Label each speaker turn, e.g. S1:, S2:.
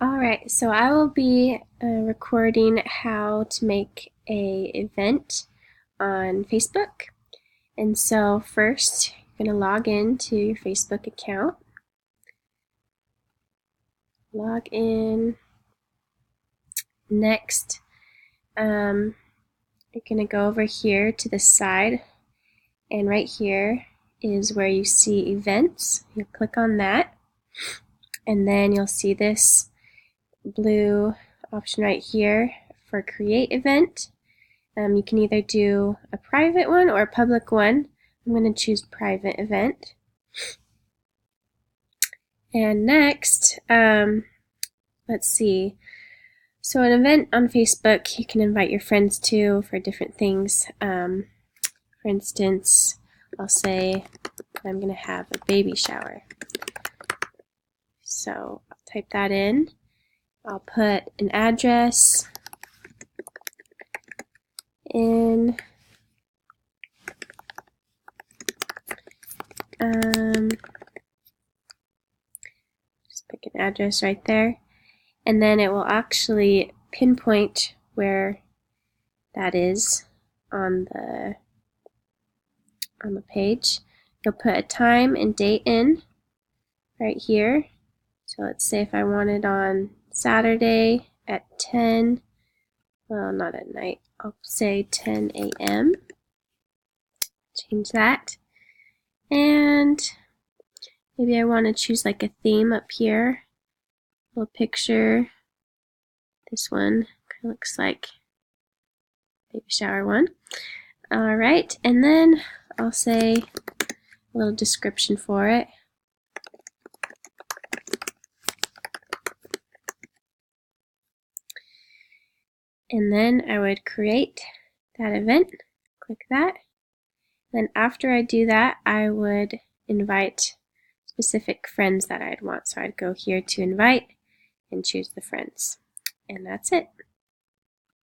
S1: Alright, so I will be recording how to make a event on Facebook. And so first, you're going to log in to your Facebook account. Log in. Next, you're going to go over here to the side, and right here is where you see events. You'll click on that, and then you'll see this blue option right here for create event. You can either do a private one or a public one. I'm going to choose private event. And next, let's see. So an event on Facebook you can invite your friends to for different things. For instance, I'll say I'm going to have a baby shower. So I'll type that in. I'll put an address in. Just pick an address right there, and then it will actually pinpoint where that is on the page. You'll put a time and date in right here. So let's say if I wanted on Saturday at 10, well, not at night, I'll say 10 a.m. Change that. And maybe I want to choose like a theme up here. A little picture. This one kind of looks like baby shower one. Alright, and then I'll say a little description for it. And then I would create that event. Click that. Then after I do that, I would invite specific friends that I'd want. So I'd go here to invite and choose the friends. And that's it.